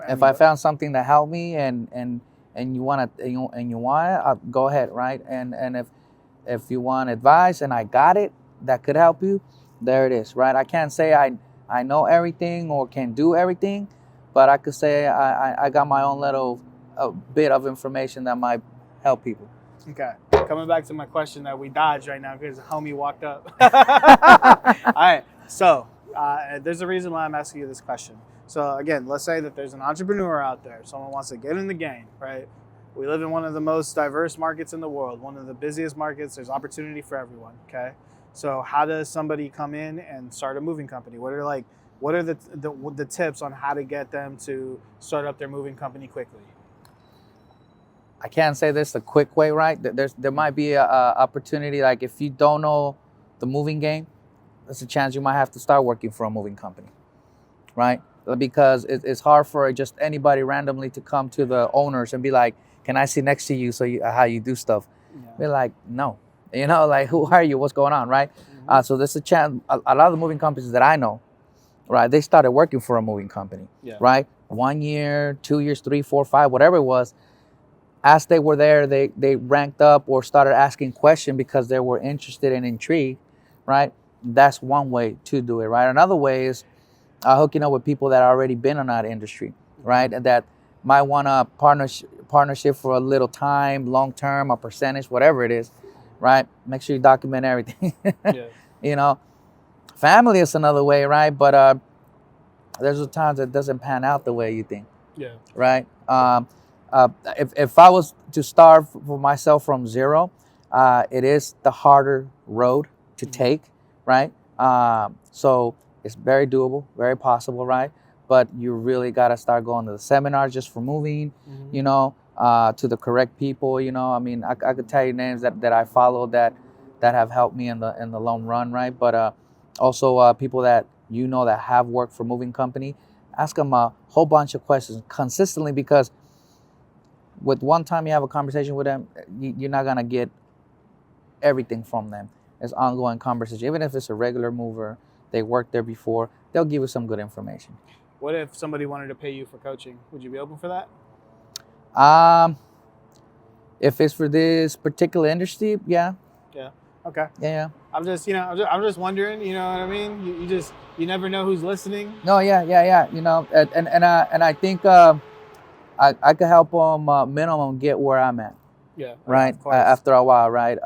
If I found something that helped me and you want it, I'll go ahead, right? And if you want advice and I got it that could help you, there it is, right? I can't say I know everything or can do everything, but I could say I got my own little bit of information that might help people. Okay. coming back to my question that we dodged right now because homie walked up. All right, so there's a reason why I'm asking you this question. So again, let's say that there's an entrepreneur out there, someone wants to get in the game, right? We live in one of the most diverse markets in the world, one of the busiest markets. There's opportunity for everyone, okay? So how does somebody come in and start a moving company? What are the tips on how to get them to start up their moving company quickly? I can't say this the quick way, right? There might be a opportunity, like if you don't know the moving game, there's a chance you might have to start working for a moving company, right? Because it's hard for just anybody randomly to come to the owners and be like, can I sit next to you so how you do stuff? Yeah. Be like, no. You know, like, who are you? What's going on, right? Mm-hmm. So there's a chance. A lot of the moving companies that I know, right, they started working for a moving company, right? 1 year, 2 years, 3, 4, 5, whatever it was. As they were there, they ranked up or started asking questions because they were interested and intrigued, right? That's one way to do it, right? Another way is hooking up with people that already been in that industry, right? And that might want a partnership for a little time, long term, a percentage, whatever it is, right? Make sure you document everything. You know, family is another way, right? But there's times it doesn't pan out the way you think, right? If I was to start for myself from zero, it is the harder road to take, right? So it's very doable, very possible, right? But you really got to start going to the seminars just for moving, you know, to the correct people, you know. I mean, I could tell you names that I follow that have helped me in the long run, right? But also people that you know that have worked for moving company, ask them a whole bunch of questions consistently, because with one time you have a conversation with them, you're not gonna get everything from them. It's ongoing conversation. Even if it's a regular mover, they worked there before, they'll give you some good information. What if somebody wanted to pay you for coaching? Would you be open for that? If it's for this particular industry, yeah. Yeah. Okay. Yeah. I'm just wondering. You know what I mean? You never know who's listening. No. Yeah. You know, and I think I could help them minimum get where I'm at. Yeah. Right. After a while, right.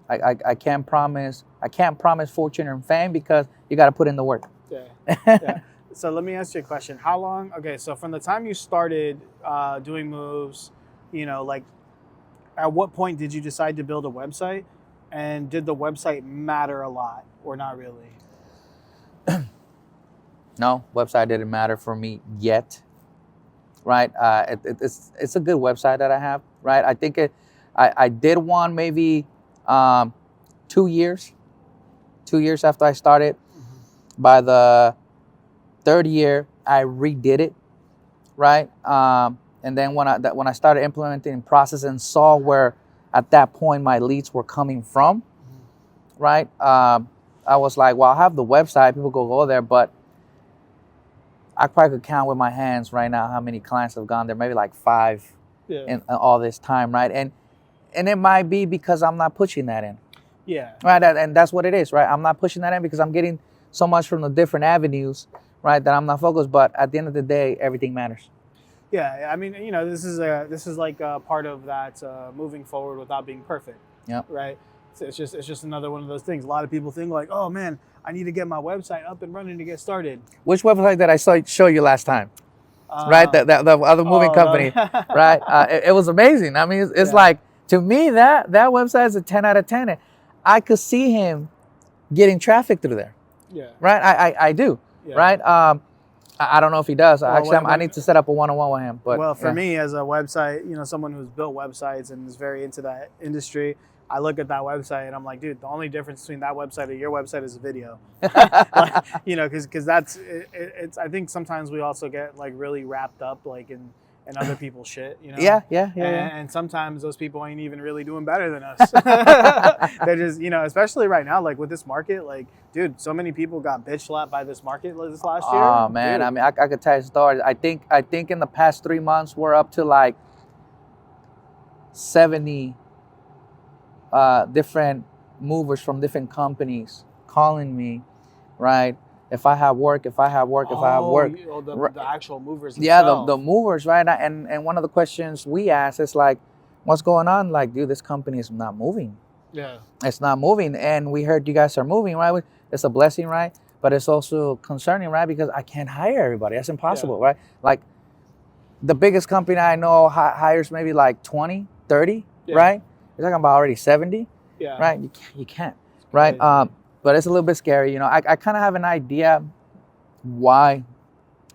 I can't promise fortune and fame, because you got to put in the work. Yeah. So let me ask you a question. How long? Okay, so from the time you started doing moves, you know, like, at what point did you decide to build a website, and did the website matter a lot or not really? No, website didn't matter for me yet. Right. It's a good website that I have. Right. I think I did one maybe 2 years. 2 years after I started. By the third year, I redid it, right? And then when I started implementing process and saw where at that point my leads were coming from, right? I was like, well, I have the website, people go there, but I probably could count with my hands right now how many clients have gone there, maybe like 5 in all this time, right? And it might be because I'm not pushing that in. Yeah. Right, and that's what it is, right? I'm not pushing that in because I'm getting so much from the different avenues, right, that I'm not focused. But at the end of the day, everything matters. Yeah, I mean, you know, this is like a part of that moving forward without being perfect. Yeah. Right. So it's just another one of those things. A lot of people think like, oh man, I need to get my website up and running to get started. Which website did I show you last time? Right, the other moving company, right? It was amazing. I mean, it's like, to me that website is a 10 out of 10. I could see him getting traffic through there. Yeah. Right. I do. Yeah. Right. I don't know if he does. Well, actually, I need to set up a one-on-one with him. But well, for me as a website, you know, someone who's built websites and is very into that industry, I look at that website and I'm like, dude, the only difference between that website and your website is a video. Like, you know, because that's it's. I think sometimes we also get like really wrapped up like in other people's shit, you know? Yeah. And sometimes those people ain't even really doing better than us. They're just, you know, especially right now, like with this market, like, dude, so many people got bitch slapped by this market this last year. Oh man, dude. I mean, I could tell you stories. I think in the past 3 months we're up to like 70 different movers from different companies calling me, right? If I have work. The actual movers themselves. Yeah, the movers, right? And one of the questions we ask is like, what's going on? Like, dude, this company is not moving. Yeah. It's not moving. And we heard you guys are moving, right? It's a blessing, right? But it's also concerning, right? Because I can't hire everybody. That's impossible, right? Like, the biggest company I know hires maybe like 20, 30, right? You're talking about already 70, right? You can't, right? But it's a little bit scary. You know, I kind of have an idea why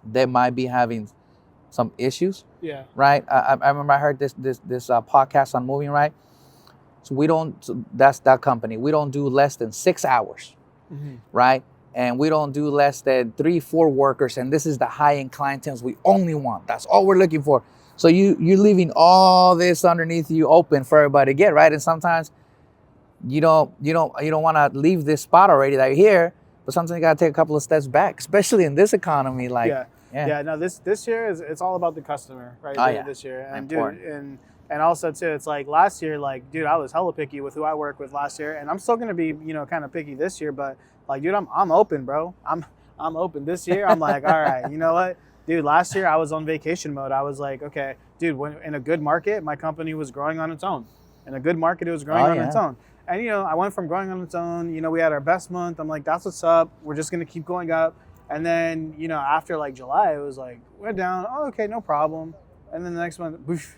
they might be having some issues, right? I remember I heard this podcast on moving, right? So that's that company. We don't do less than 6 hours, right? And we don't do less than 3-4 workers. And this is the high-end clientele we only want. That's all we're looking for. So you're leaving all this underneath you open for everybody to get, right? And sometimes you don't want to leave this spot already that you're here, but sometimes you got to take a couple of steps back, especially in this economy. Like, no, this year it's all about the customer, right? This year, and important. Dude, and also too, it's like last year, like, dude, I was hella picky with who I work with last year, and I'm still gonna be, you know, kind of picky this year, but like, dude, I'm open, bro. I'm open this year. I'm like, all right, you know what, dude? Last year I was on vacation mode. I was like, okay, dude, when in a good market, my company was growing on its own. In a good market, it was growing on its own. And, you know, I went from growing on its own, you know, we had our best month. I'm like, that's what's up. We're just going to keep going up. And then, you know, after like July, it was like, we're down. Oh, okay, no problem. And then the next month, boof,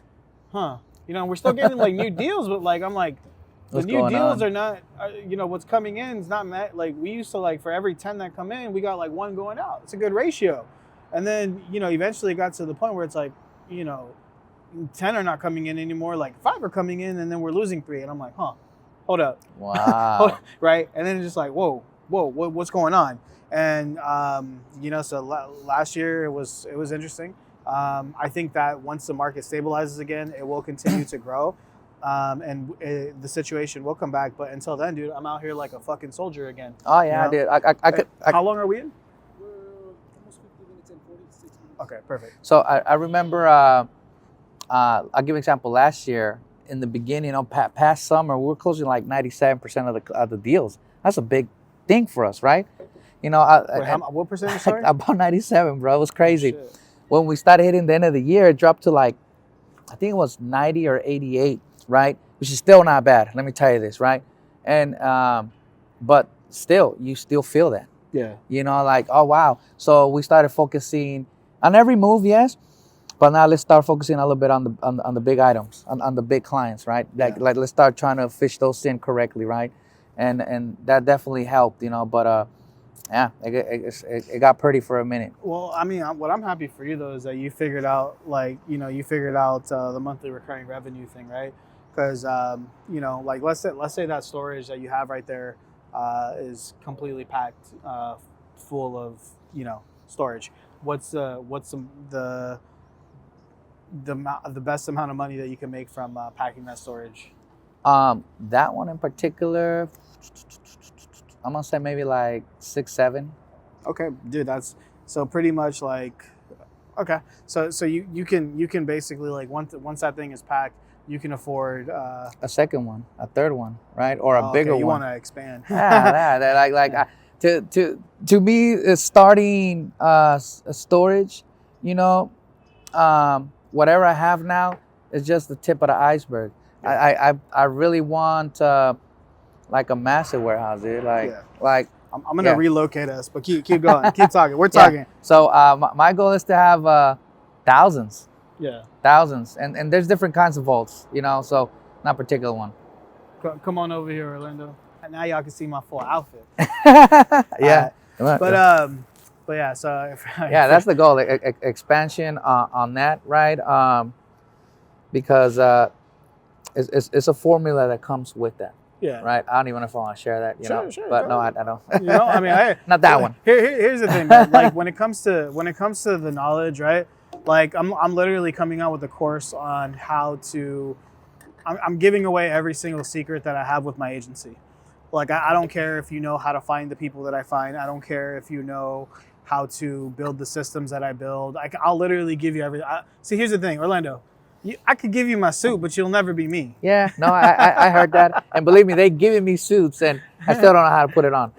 you know, we're still getting like new deals, but like, I'm like, the new deals are not, you know, what's coming in is not met. Like, we used to, like, for every 10 that come in, we got like 1 going out. It's a good ratio. And then, you know, eventually it got to the point where it's like, you know, 10 are not coming in anymore. Like 5 are coming in, and then we're losing 3. And I'm like, hold up. Wow. Right? And then it's just like, whoa, what's going on? And, you know, so last year it was interesting. I think that once the market stabilizes again, it will continue to grow. And the situation will come back. But until then, dude, I'm out here like a fucking soldier again. Oh, yeah, you know? dude. How long are we in? We're almost 50 minutes and 46 minutes. Okay, perfect. So I remember, I'll give an example. Last year, in the beginning, past summer, we were closing like 97% of the deals. That's a big thing for us, right? You know, what percentage? Sorry, about 97, bro. It was crazy. Oh, when we started hitting the end of the year, it dropped to like, I think it was 90 or 88, right? Which is still not bad. Let me tell you this, right? And but still, you still feel that. Yeah. You know, like, oh wow. So we started focusing on every move, yes. But now let's start focusing a little bit on the big items, on the big clients, right? Like let's start trying to fish those in correctly, right? And that definitely helped, you know. But it got pretty for a minute. Well, I mean, what I'm happy for you though is that you figured out, like, you know, the monthly recurring revenue thing, right? Because you know, like let's say that storage that you have right there is completely packed full of, you know, storage. What's the best amount of money that you can make from packing that storage? That one in particular, I'm gonna say maybe like 6, 7. Okay, dude, that's so pretty much like, okay, so you can basically, like, once that thing is packed, you can afford a second one, a third one, right, or a bigger one. You want to expand? To me, starting storage, you know, whatever I have now is just the tip of the iceberg. Yeah. I really want like a massive warehouse, dude. Like I'm gonna relocate us, but keep going, keep talking. We're talking. Yeah. So my goal is to have thousands. Yeah. Thousands, and there's different kinds of vaults, you know. So not particular one. Come on over here, Orlando. And now y'all can see my full outfit. Yeah. But yeah, so that's the goal, expansion on that, right? Because it's a formula that comes with that. Yeah. Right. I don't even know if I want to share that, you know. Sure, but no, I don't. You know, I mean, not that one. Here's the thing, man. Like when it comes to the knowledge, right? Like I'm literally coming out with a course on how to. I'm giving away every single secret that I have with my agency. Like I don't care if you know how to find the people that I find. I don't care if you know how to build the systems that I build. I'll literally give you everything. See, here's the thing, Orlando. I could give you my suit, but you'll never be me. Yeah, no, I heard that. And believe me, they giving me suits, and I still don't know how to put it on.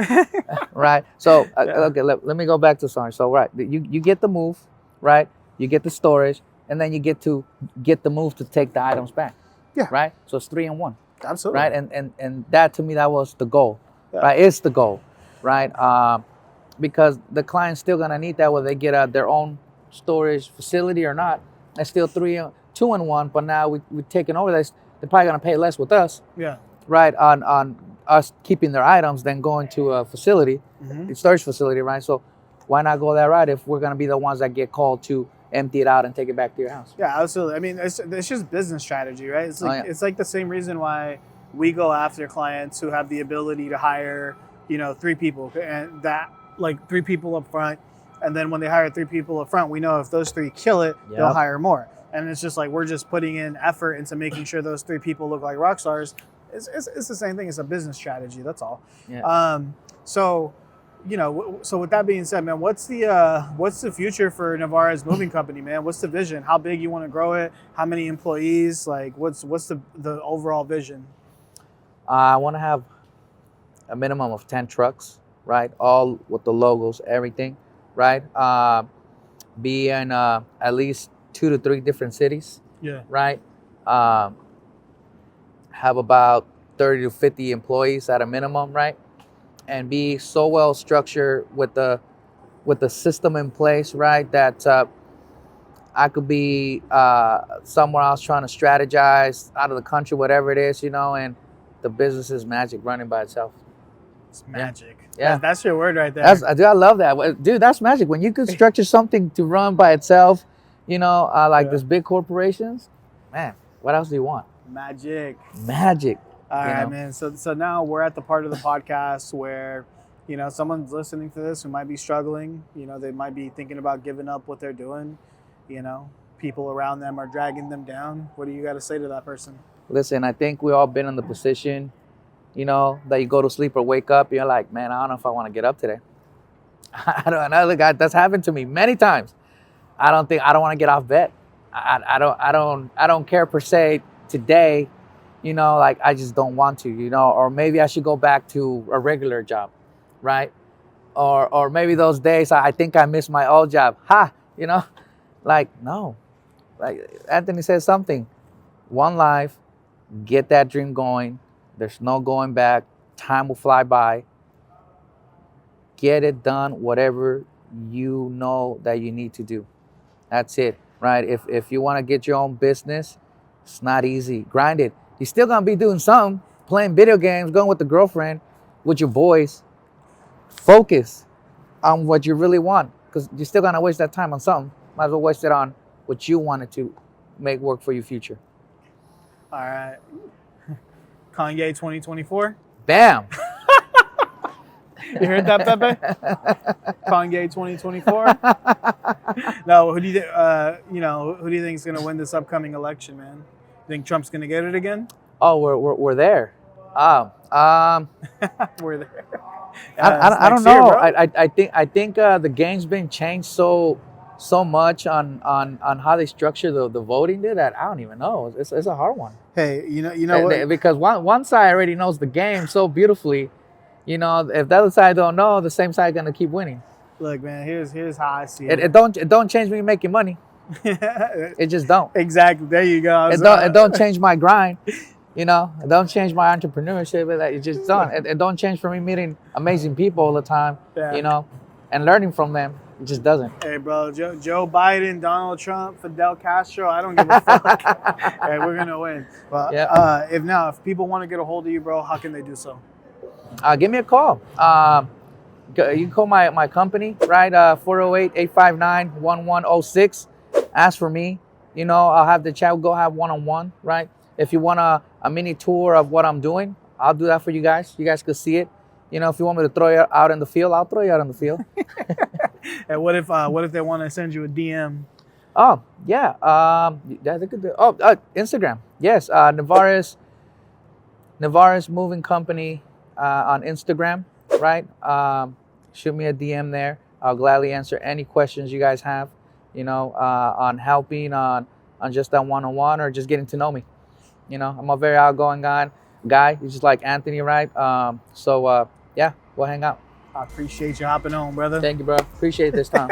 Right? So, okay, let me go back to something. So, right, you get the move, right? You get the storage, and then you get the move to take the items back. Yeah. Right. So it's 3 and 1. Absolutely. Right. And that to me, that was the goal. Yeah. Right. It's the goal. Right. Because the client's still gonna need that, whether they get their own storage facility or not. It's still 2 and 1. But now we've taken over this. They're probably gonna pay less with us. Yeah. Right. On us keeping their items than going to a facility, a storage facility. Right. So why not go that route if we're gonna be the ones that get called to empty it out and take it back to your house? Yeah, absolutely. I mean, it's just business strategy, right? It's like it's like the same reason why we go after clients who have the ability to hire, 3 people, and that like 3 people up front, and then when they hire 3 people up front, we know if those 3 kill it, they'll hire more. And it's just like we're just putting in effort into making sure those 3 people look like rock stars. It's the same thing. It's a business strategy. That's all. Yeah. So with that being said, man, what's the future for Nevarez Moving Company, man? What's the vision? How big you want to grow it? How many employees? Like, what's the overall vision? I want to have a minimum of 10 trucks, right? All with the logos, everything, right? Be in at least 2 to 3 different cities, right? Have about 30 to 50 employees at a minimum, right? And be so well structured with the system in place, right? That I could be somewhere else trying to strategize out of the country, whatever it is, and the business is magic running by itself. It's magic. Yeah. That's your word right there. I love that. Dude, that's magic. When you can structure something to run by itself, like these big corporations, man, what else do you want? Magic. All right, man. So now we're at the part of the podcast where, someone's listening to this who might be struggling. They might be thinking about giving up what they're doing. People around them are dragging them down. What do you got to say to that person? Listen, I think we all been in the position, that you go to sleep or wake up, you're like, man, I don't know if I want to get up today. I don't know. Look, that's happened to me many times. I don't want to get off bed. I don't care per se today. Like I just don't want to, or maybe I should go back to a regular job, right? Or maybe those days I think I miss my old job. Like, no. Like Anthony says something. One life, get that dream going. There's no going back. Time will fly by. Get it done, whatever you know that you need to do. That's it, right? If you want to get your own business, it's not easy. Grind it. You're still going to be doing something, playing video games, going with the girlfriend, with your boys. Focus on what you really want, because you're still going to waste that time on something. Might as well waste it on what you wanted to make work for your future. All right. Kanye 2024. Bam. You heard that, Pepe? Kanye 2024. No, who do you think is going to win this upcoming election, man? You think Trump's going to get it again? Oh, we're there. We're there. I don't know. I think the game's been changed so much on how they structure the voting there that I don't even know. It's a hard one. Hey, you know what? Because one side already knows the game so beautifully. If the other side don't know, the same side gonna keep winning. Look, man, here's how I see it. It don't change me making money. It just don't. Exactly. There you go. It don't change my grind. It don't change my entrepreneurship. It just don't. It don't change for me meeting amazing people all the time. Yeah. And learning from them. It just doesn't. Hey, bro, Joe Biden, Donald Trump, Fidel Castro, I don't give a fuck. Hey, we're going to win. But if people want to get a hold of you, bro, how can they do so? Give me a call. You can call my company, right? 408-859-1106. Ask for me. I'll have the chat. We'll go have one-on-one, right? If you want a mini tour of what I'm doing, I'll do that for you guys. You guys could see it. If you want me to throw you out in the field, I'll throw you out in the field. And what if they want to send you a DM? Oh, yeah. They could do. Oh, Instagram. Yes. Nevarez Moving Company on Instagram, right? Shoot me a DM there. I'll gladly answer any questions you guys have, on helping, on just that one-on-one or just getting to know me. I'm a very outgoing guy. He's just like Anthony, right? So we'll hang out. I appreciate you hopping on, brother. Thank you, bro. Appreciate this time.